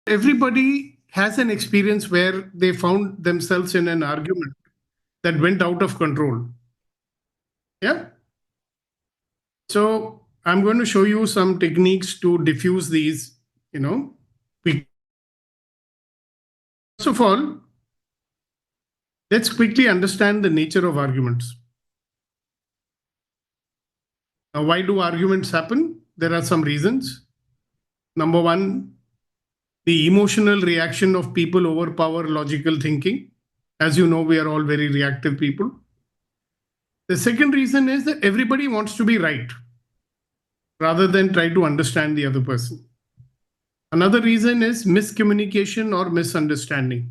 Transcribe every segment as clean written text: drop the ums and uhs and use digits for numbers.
Everybody has an experience where they found themselves in an argument that went out of control. Yeah. So I'm going to show you some techniques to diffuse these, quick. First of all, let's quickly understand the nature of arguments. Now, why do arguments happen? There are some reasons. Number one, the emotional reaction of people overpower logical thinking. As you know, we are all very reactive people. The second reason is that everybody wants to be right rather than try to understand the other person. Another reason is miscommunication or misunderstanding.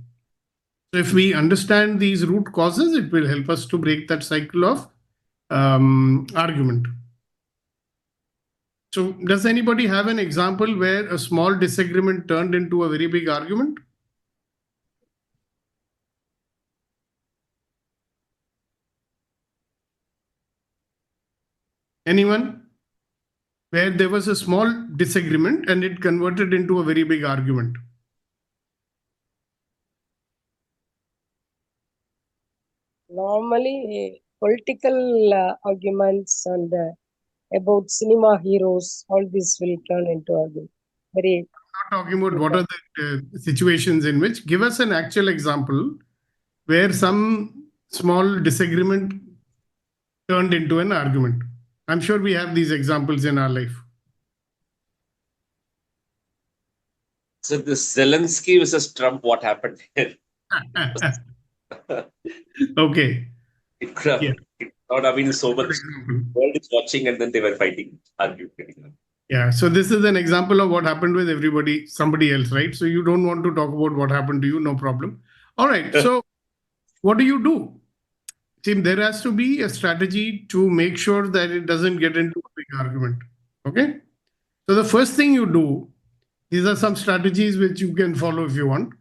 So if we understand these root causes, it will help us to break that cycle of argument. So does anybody have an example where a small disagreement turned into a very big argument? Anyone? Where there was a small disagreement and it converted into a very big argument. Normally, political arguments and about cinema heroes, all this will turn into argument. Very. I'm not talking about what are the situations in which. Give us an actual example where some small disagreement turned into an argument. I'm sure we have these examples in our life. So the Zelensky versus Trump, what happened here? Okay. It could not have been so much. The world is watching and then they were fighting, arguing. Yeah, so this is an example of what happened with somebody else, right? So you don't want to talk about what happened to you, no problem. All right, so what do? See, there has to be a strategy to make sure that it doesn't get into a big argument, okay? So the first thing you do, these are some strategies which you can follow if you want.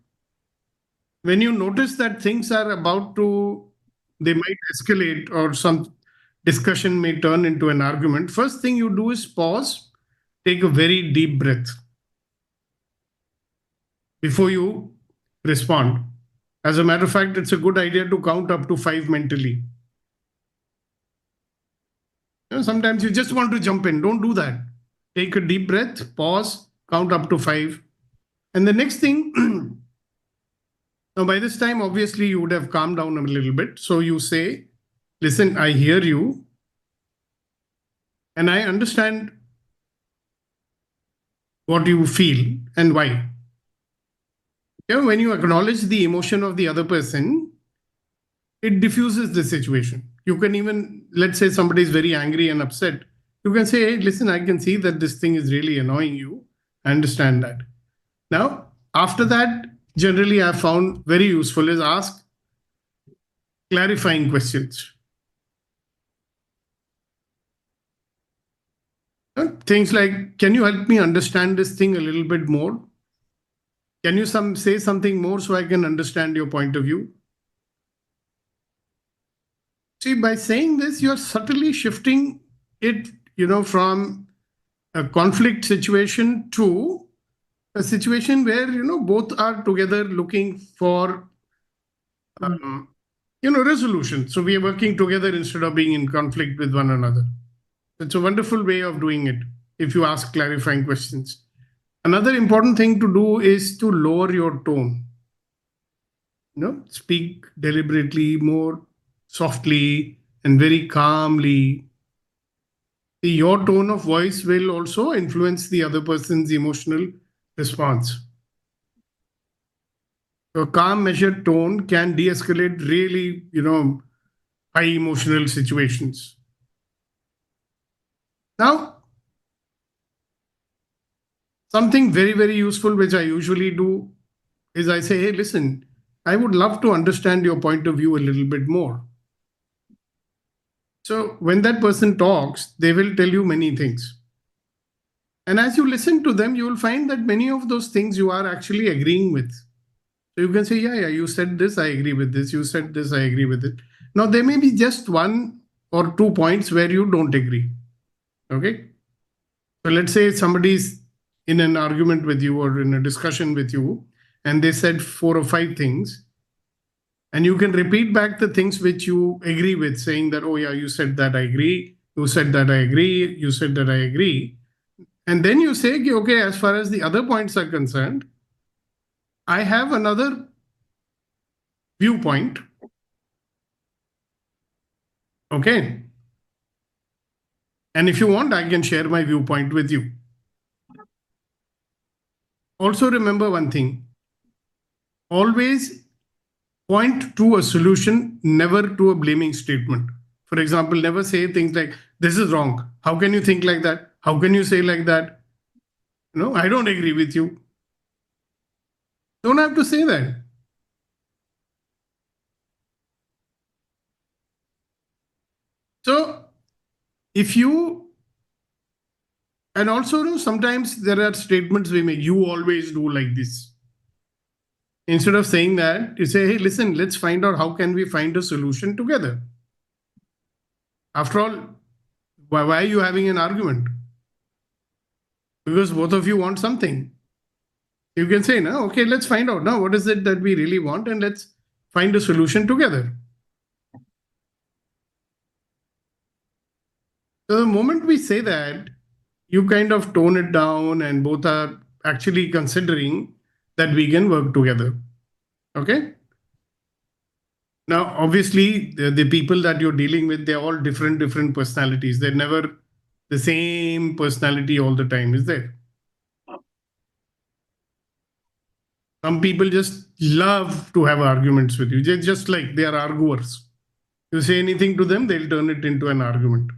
When you notice that things are they might escalate or some discussion may turn into an argument, first thing you do is pause, take a very deep breath before you respond. As a matter of fact, it's a good idea to count up to 5 mentally. Sometimes you just want to jump in. Don't do that. Take a deep breath, pause, count up to 5. And the next thing, now by this time, obviously, you would have calmed down a little bit. So you say, listen, I hear you. And I understand what you feel and why. When you acknowledge the emotion of the other person, it diffuses the situation. You can even, let's say somebody is very angry and upset. You can say, hey, listen, I can see that this thing is really annoying you. I understand that. Now, after that, generally I've found very useful is ask clarifying questions. Things like, can you help me understand this thing a little bit more? Can you say something more so I can understand your point of view? See, by saying this, you're subtly shifting it, from a conflict situation to a situation where, both are together looking for, resolution. So we are working together instead of being in conflict with one another. It's a wonderful way of doing it if you ask clarifying questions. Another important thing to do is to lower your tone. Speak deliberately, more softly and very calmly. Your tone of voice will also influence the other person's emotional response. So a calm, measured tone can de-escalate really, high emotional situations. Now, something very, very useful, which I usually do, is I say, hey, listen, I would love to understand your point of view a little bit more. So when that person talks, they will tell you many things. And as you listen to them, you will find that many of those things you are actually agreeing with. So you can say, yeah, you said this, I agree with this. You said this, I agree with it. Now, there may be just 1 or 2 points where you don't agree. Okay. So let's say somebody's in an argument with you or in a discussion with you, and they said 4 or 5 things, and you can repeat back the things which you agree with, saying that, oh yeah, you said that, I agree. You said that, I agree. You said that, I agree. And then you say, okay, as far as the other points are concerned, I have another viewpoint. Okay. And if you want, I can share my viewpoint with you. Also, remember one thing, always point to a solution, never to a blaming statement. For example, never say things like, this is wrong. How can you think like that? How can you say like that? No, I don't agree with you. Don't have to say that. So, if you, and also sometimes there are statements we make, you always do like this. Instead of saying that, you say, hey, listen, let's find out how can we find a solution together. After all, why are you having an argument? Because both of you want something. You can say, no, okay, let's find out now what is it that we really want and let's find a solution together. So the moment we say that, you kind of tone it down and both are actually considering that we can work together. Okay? Now, obviously, the people that you're dealing with, they're all different personalities. They're never the same personality all the time, is there? Some people just love to have arguments with you. They're just like they are arguers. You say anything to them, they'll turn it into an argument.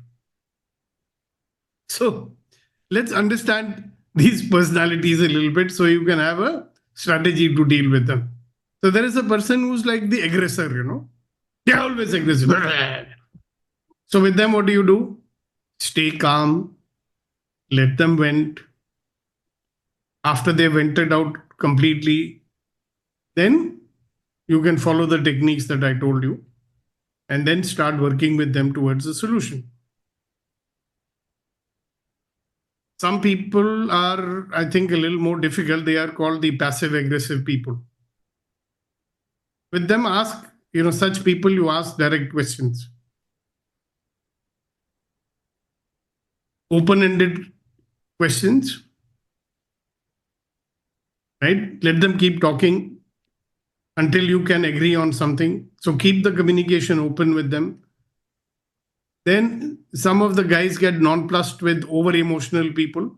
So let's understand these personalities a little bit so you can have a strategy to deal with them. So there is a person who's like the aggressor, They're always aggressive. So with them, what do? Stay calm, let them vent. After they vented out completely, then you can follow the techniques that I told you and then start working with them towards a solution. Some people are, I think, a little more difficult. They are called the passive aggressive people. With them, ask, such people, you ask direct questions. Open-ended questions, right? Let them keep talking until you can agree on something. So keep the communication open with them. Then some of the guys get nonplussed with over-emotional people.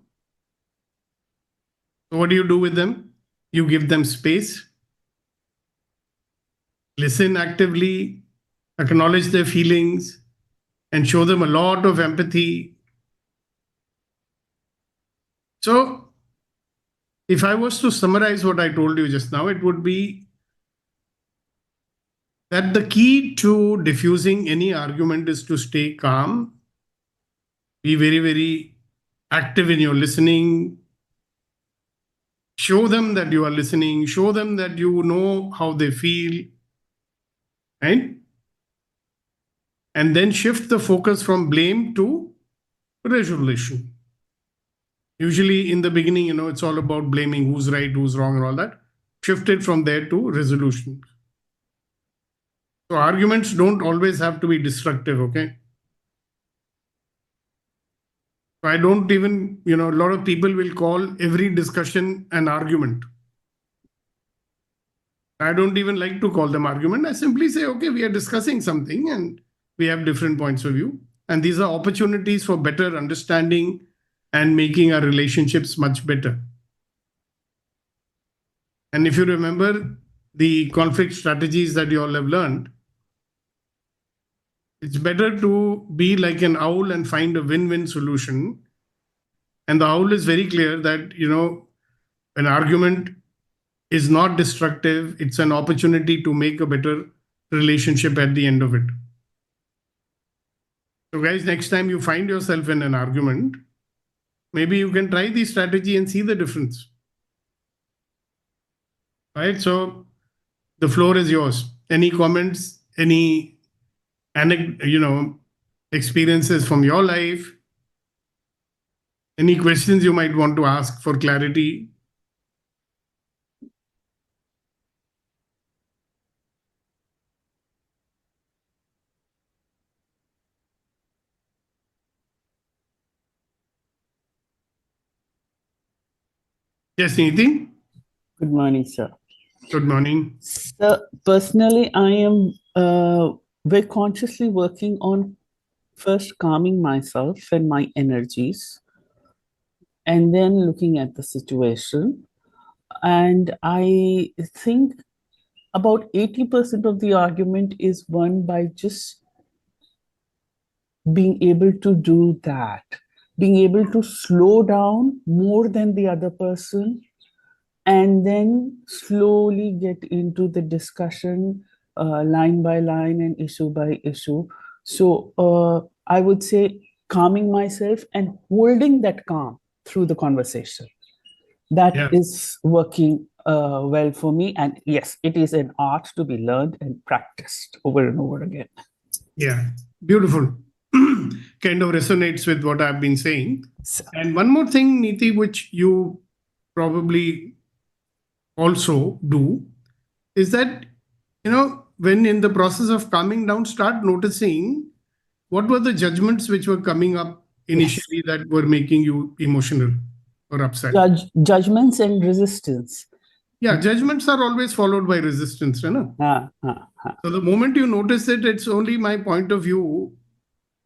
So what do you do with them? You give them space, listen actively, acknowledge their feelings, and show them a lot of empathy. So if I was to summarize what I told you just now, it would be that the key to diffusing any argument is to stay calm, be very active in your listening, show them that you are listening, show them that you know how they feel, right? And then shift the focus from blame to resolution. Usually in the beginning, it's all about blaming who's right, who's wrong, and all that. Shift it from there to resolution. So arguments don't always have to be destructive, okay? I don't even, a lot of people will call every discussion an argument. I don't even like to call them argument. I simply say, okay, we are discussing something and we have different points of view. And these are opportunities for better understanding and making our relationships much better. And if you remember the conflict strategies that you all have learned, it's better to be like an owl and find a win-win solution. And the owl is very clear that, an argument is not destructive. It's an opportunity to make a better relationship at the end of it. So guys, next time you find yourself in an argument, maybe you can try the strategy and see the difference. Right? So the floor is yours. Any comments, any experiences from your life, Any questions you might want to ask for clarity? Yes, Niti. Good morning, sir. Good morning. So personally, I am very consciously working on first calming myself and my energies, and then looking at the situation. And I think about 80% of the argument is won by just being able to do that, being able to slow down more than the other person, and then slowly get into the discussion line by line and issue by issue. So I would say calming myself and holding that calm through the conversation. That Yeah. is working well for me. And yes, it is an art to be learned and practiced over and over again. Yeah. Beautiful. Kind of resonates with what I've been saying. So, And one more thing, Niti, which you probably also do, is that, when in the process of calming down, start noticing what were the judgments which were coming up initially that were making you emotional or upset. judgments and resistance. Yeah, judgments are always followed by resistance. So the moment you notice it, it's only my point of view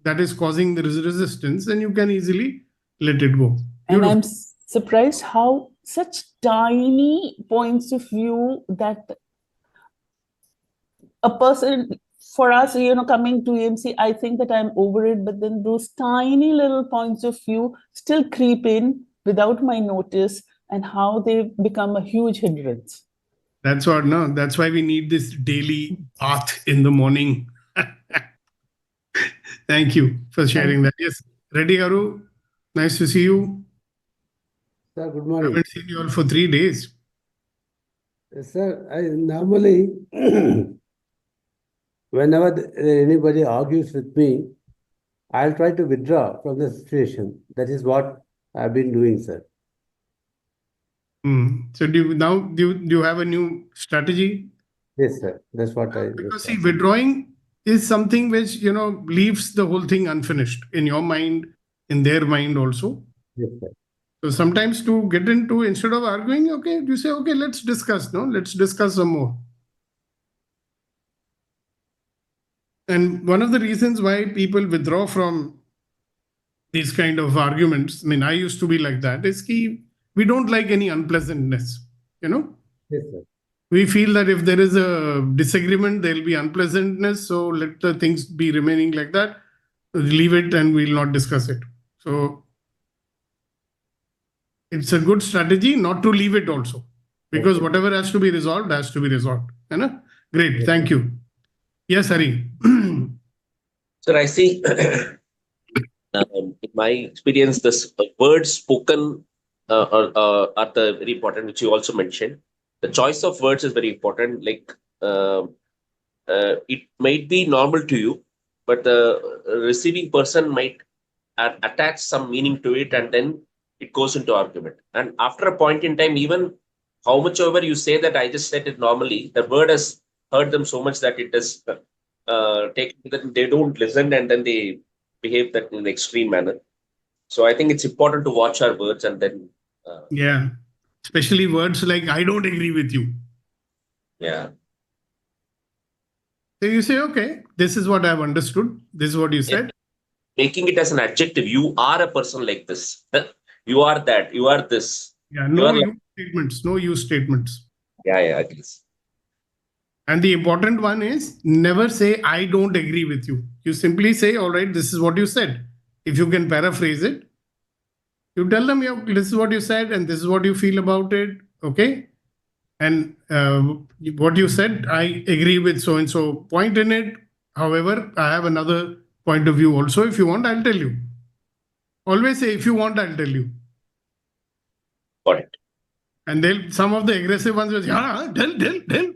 that is causing the resistance, and you can easily let it go. And Beautiful. I'm surprised how such tiny points of view that a person, for us, coming to EMC, I think that I'm over it, but then those tiny little points of view still creep in without my notice, and how they become a huge hindrance. That's what, no, that's why we need this daily bath in the morning. Thank you for sharing that. Yes, Reddy Garu, nice to see you. Sir, good I morning. haven't seen you all for 3 days. Sir, I normally, whenever anybody argues with me, I'll try to withdraw from the situation. That is what I've been doing, sir. So do you have a new strategy? Yes, sir. That's what I. Because see, withdrawing is something which leaves the whole thing unfinished in your mind, in their mind also. Yes, sir. So sometimes to get into, instead of arguing, okay, you say, okay, let's discuss. No, let's discuss some more. And one of the reasons why people withdraw from these kind of arguments, I mean, I used to be like that, is that we don't like any unpleasantness. Yes, sir. We feel that if there is a disagreement, there'll be unpleasantness. So let the things be remaining like that. Leave it and we'll not discuss it. So it's a good strategy not to leave it also. Because whatever has to be resolved has to be resolved. Great. Yes. Thank you. Yes, Hari. Sir, I see in my experience, this words spoken are the very important, which you also mentioned. The choice of words is very important. Like it might be normal to you, but the receiving person might attach some meaning to it, and then it goes into argument. And after a point in time, even how much ever you say that I just said it normally, the word has hurt them so much that it has taken that they don't listen, and then they behave that in an extreme manner. So I think it's important to watch our words, and then Yeah. Especially words like, I don't agree with you. yeah. So you say, okay, this is what I've understood. This is what you said. Making it as an adjective, you are a person like this. You are that. You are this. Yeah, You no are like, use statements. No use statements. yeah, I guess. And the important one is never say, I don't agree with you. You simply say, all right, this is what you said. If you can paraphrase it, you tell them, yeah, this is what you said and this is what you feel about it. Okay. And what you said, I agree with so and so point in it. However, I have another point of view also. If you want, I'll tell you. Always say, if you want, I'll tell you. Got it. And some of the aggressive ones will say, tell.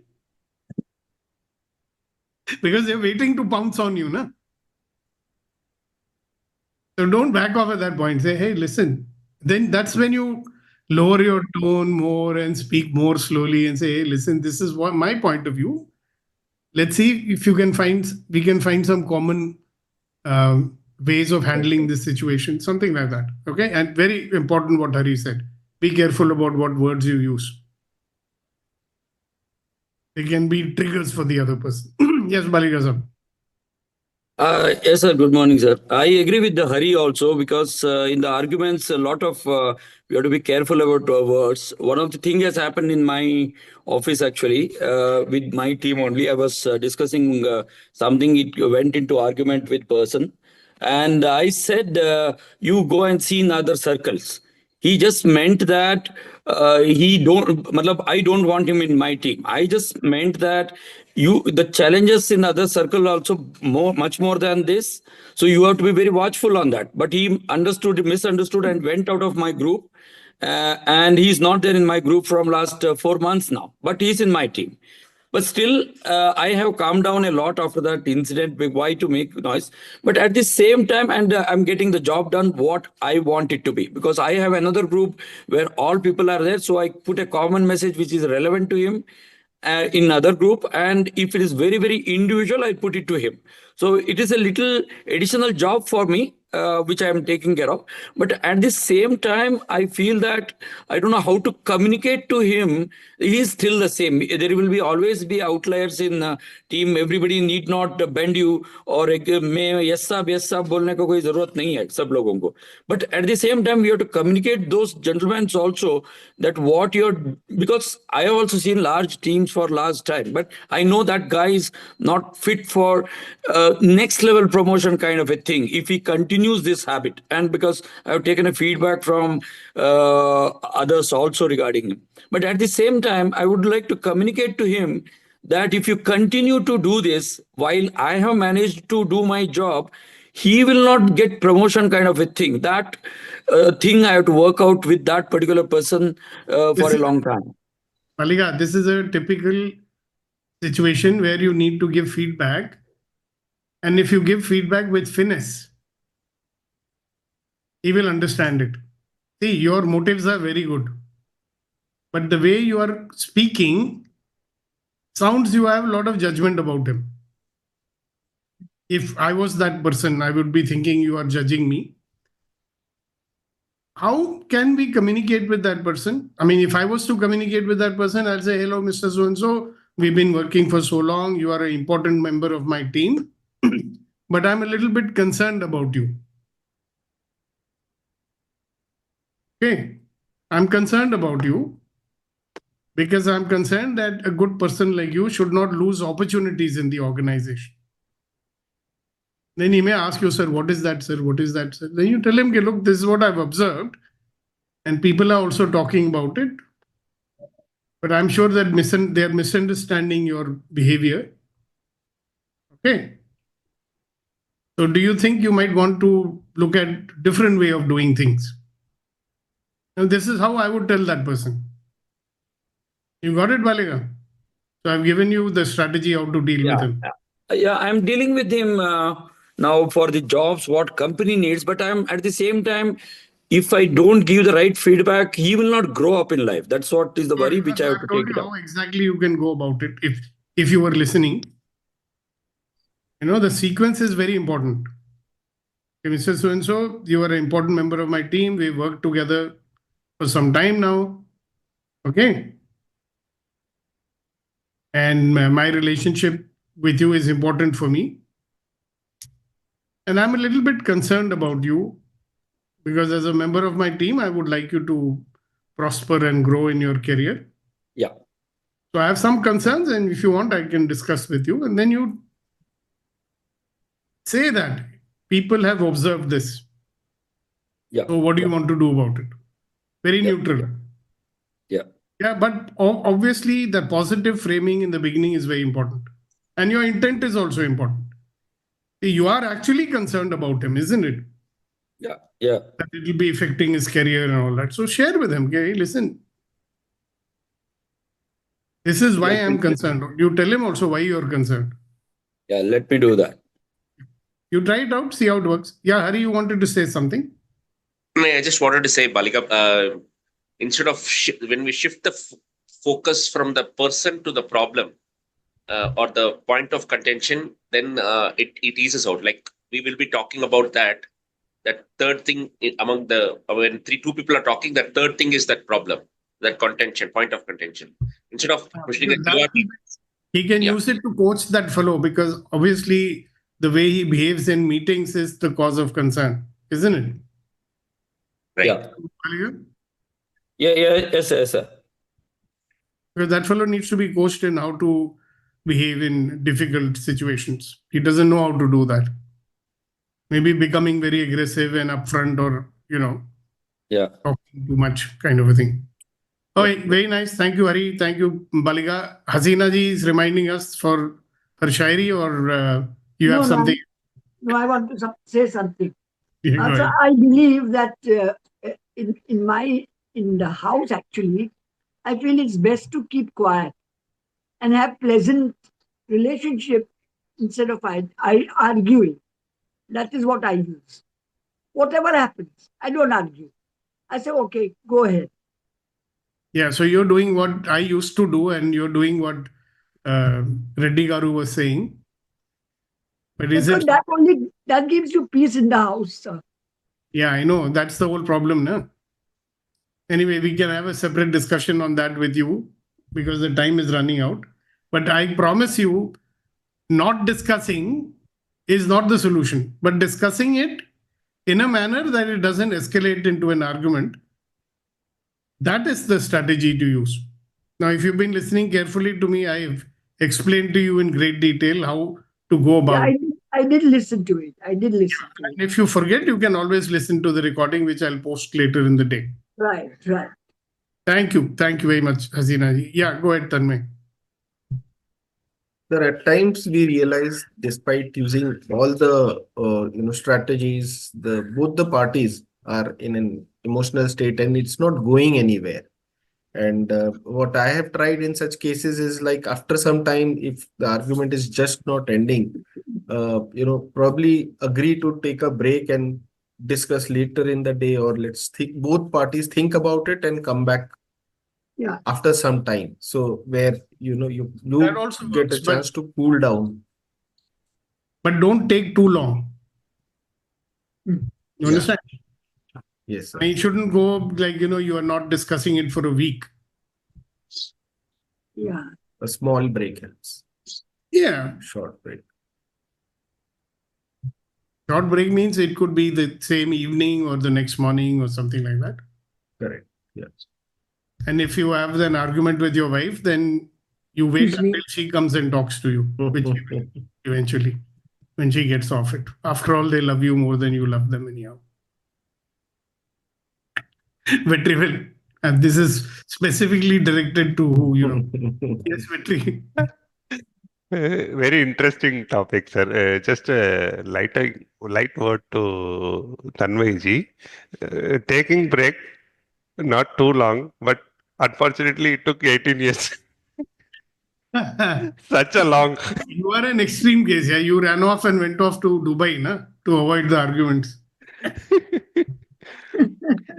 Because they're waiting to pounce on you, na? So don't back off at that point. Say, hey, listen, then that's when you lower your tone more and speak more slowly and say, hey, listen, this is what my point of view. Let's see if we can find some common ways of handling this situation, something like that. Okay. And very important what Hari said. Be careful about what words you use. They can be triggers for the other person. Yes, Balika sir. Yes, sir. Good morning, sir. I agree with the Hari also, because in the arguments, a lot of we have to be careful about words. One of the things has happened in my office actually with my team only. I was discussing something. It went into argument with person, and I said, "You go and see in other circles." He just meant that he don't. Matlab, I don't want him in my team. I just meant that the challenges in other circle also much more than this, so you have to be very watchful on that. But he misunderstood and went out of my group, and he's not there in my group from last 4 months now, but he's in my team. But still, I have calmed down a lot after that incident. Why to make noise? But at the same time, and I'm getting the job done what I want it to be, because I have another group where all people are there. So I put a common message which is relevant to him in other group, and if it is very very individual, I put it to him. So it is a little additional job for me, which I am taking care of. But at the same time, I feel that I don't know how to communicate to him. He is still the same. There will be always be outliers in team. Everybody need not bend you or मैं yes साहब बोलने को कोई जरूरत नहीं है सब लोगों को. But at the same time, we have to communicate those gentlemen also that what you're, because I have also seen large teams for last time, but I know that guy is not fit for next level promotion kind of a thing if he continues this habit. And because I have taken a feedback from others also regarding him. But at the same time, I would like to communicate to him that if you continue to do this while I have managed to do my job, he will not get promotion kind of a thing. That thing I have to work out with that particular person for a long time. Balika, this is a typical situation where you need to give feedback. And if you give feedback with finesse, he will understand it. See, your motives are very good. But the way you are speaking sounds you have a lot of judgment about him. If I was that person, I would be thinking you are judging me. How can we communicate with that person? I mean, if I was to communicate with that person, I'll say, hello, Mr. So-and-so, we've been working for so long. You are an important member of my team, but I'm a little bit concerned about you. Okay, I'm concerned about you because I'm concerned that a good person like you should not lose opportunities in the organization. Then he may ask you, sir, what is that, sir? What is that, sir? Then you tell him, look, this is what I've observed. And people are also talking about it. But I'm sure that they're misunderstanding your behavior. Okay. So do you think you might want to look at different way of doing things? Now, this is how I would tell that person. You got it, Balika? So I've given you the strategy how to deal with him. Yeah, I'm dealing with him now for the jobs, what company needs. But I'm at the same time, if I don't give the right feedback, he will not grow up in life. That's what is the worry which I have to take it out. How exactly you can go about it if you were listening. You know, the sequence is very important. Okay, Mr. So-and-so, you are an important member of my team. We've worked together for some time now. Okay. And my relationship with you is important for me. And I'm a little bit concerned about you because as a member of my team, I would like you to prosper and grow in your career. Yeah. So I have some concerns, and if you want, I can discuss with you. And then you say that people have observed this. Yeah. So what do you want to do about it? Very neutral. Yeah. Yeah, but obviously the positive framing in the beginning is very important. And your intent is also important. You are actually concerned about him, isn't it? Yeah. Yeah. That it will be affecting his career and all that. So share with him, okay, listen. This is why I'm concerned. You tell him also why you're concerned. Yeah, let me do that. You try it out, see how it works. Yeah, Hari, you wanted to say something? No, I just wanted to say, Balika, instead of when we shift the focus from the person to the problem or the point of contention, then it eases out. Like we will be talking about that. That third thing among the when two people are talking, that third thing is that problem, that contention, point of contention. Instead of pushing it, you are, He can yeah. use it to coach that fellow because obviously the way he behaves in meetings is the cause of concern, isn't it? Right. Yeah. Yes, sir. Because that fellow needs to be coached in how to behave in difficult situations. He doesn't know how to do that. Maybe becoming very aggressive and upfront, or Yeah. talking too much, kind of a thing. All right, very nice. Thank you, Hari. Thank you, Balika. Hasina ji is reminding us for her shairi, or you have something? No, I want to say something. Yeah, go So ahead. I believe that in the house, actually, I feel it's best to keep quiet and have pleasant relationship instead of arguing. That is what I use. Whatever happens, I don't argue. I say, okay, go ahead. Yeah, so you're doing what I used to do, and you're doing what Reddy Garu was saying. But is Because it? that gives you peace in the house, sir. Yeah, I know. That's the whole problem, no? Anyway, we can have a separate discussion on that with you because the time is running out. But I promise you, not discussing is not the solution, but discussing it in a manner that it doesn't escalate into an argument. That is the strategy to use. Now, if you've been listening carefully to me, I've explained to you in great detail how to go about. Yeah, I did listen to it. I did listen to it. And if you forget, you can always listen to the recording, which I'll post later in the day. Right. Thank you. Thank you very much, Hasina ji. Yeah, go ahead, Tanmay. There at times we realize, despite using all the strategies, both the parties are in an emotional state and it's not going anywhere. And what I have tried in such cases is, like, after some time, if the argument is just not ending, probably agree to take a break and discuss later in the day, or let's think both parties think about it and come back after some time. So where you That also get works, a chance to cool down. But don't take too long. You understand? Yes, sir. I mean, it shouldn't go like, you are not discussing it for a week. Yeah. A small break helps. Yeah. Short break. Short break means it could be the same evening or the next morning or something like that. Correct. Yes. And if you have an argument with your wife, then you wait until she comes and talks to you, which she will eventually, when she gets off it. After all, they love you more than you love them anyhow. Vetri, and this is specifically directed to who, Yes, Vetri. Very interesting topic, sir. Just a light word to Tanmay ji. Taking break, not too long, but unfortunately it took 18 years. Such a long. You are an extreme case. Yeah, you ran off and went off to Dubai, to avoid the arguments.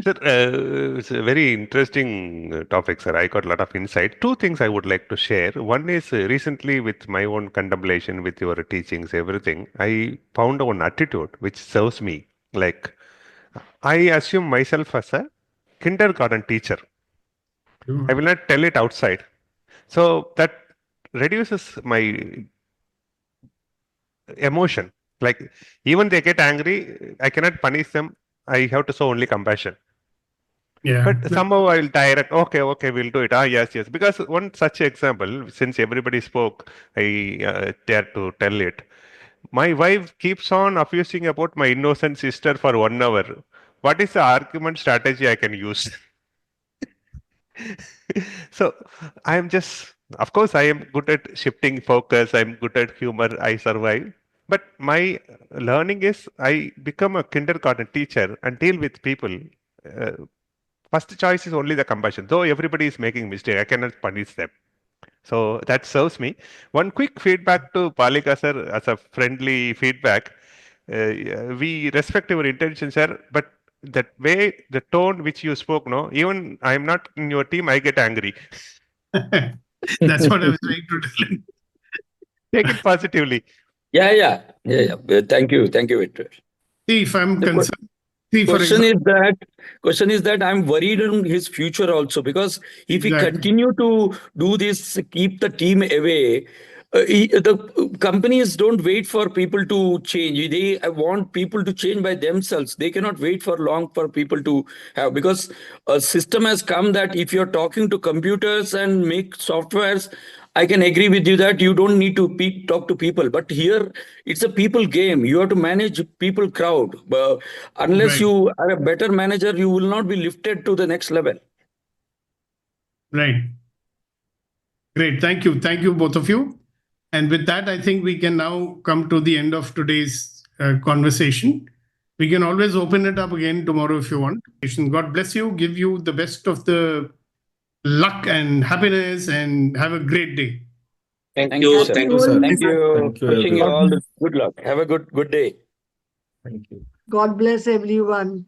Sir, it's a very interesting topic, sir. I got a lot of insight. Two things I would like to share. One is recently, with my own contemplation, with your teachings, everything, I found one attitude which serves me. Like, I assume myself as a kindergarten teacher. I will not tell it outside. So that reduces my emotion. Like, even they get angry, I cannot punish them. I have to show only compassion. Yeah. But somehow I'll direct, okay, we'll do it. Yes. Because one such example, since everybody spoke, I dare to tell it. My wife keeps on accusing about my innocent sister for 1 hour. What is the argument strategy I can use? So I'm just, of course, I am good at shifting focus. I'm good at humor. I survive. But my learning is I become a kindergarten teacher and deal with people. First choice is only the compassion. Though everybody is making mistake, I cannot punish them. So that serves me. One quick feedback to Palika sir, as a friendly feedback. We respect your intention, sir, but that way, the tone which you spoke, no, even I'm not in your team, I get angry. That's what I was trying to tell him. Take it positively. Yeah. Thank you, Victor. See, if I'm The concerned, see, for question example, is that I'm worried on his future also, because if he exactly. continue to do this, keep the team away, the companies don't wait for people to change. They want people to change by themselves. They cannot wait for long for people to have, because a system has come that if you're talking to computers and make softwares, I can agree with you that you don't need to talk to people. But here, it's a people game. You have to manage people crowd. Unless Right. you are a better manager, you will not be lifted to the next level. Right. Great. Thank you. Thank you, both of you. And with that, I think we can now come to the end of today's conversation. We can always open it up again tomorrow if you want. God bless you, give you the best of the luck and happiness, and have a great day. Thank Thank you. you, sir. Thank Happy you, sir. Holi. Thank you. Thank you, Wishing you everyone. all the good luck. Have a good day. Thank you. God bless everyone.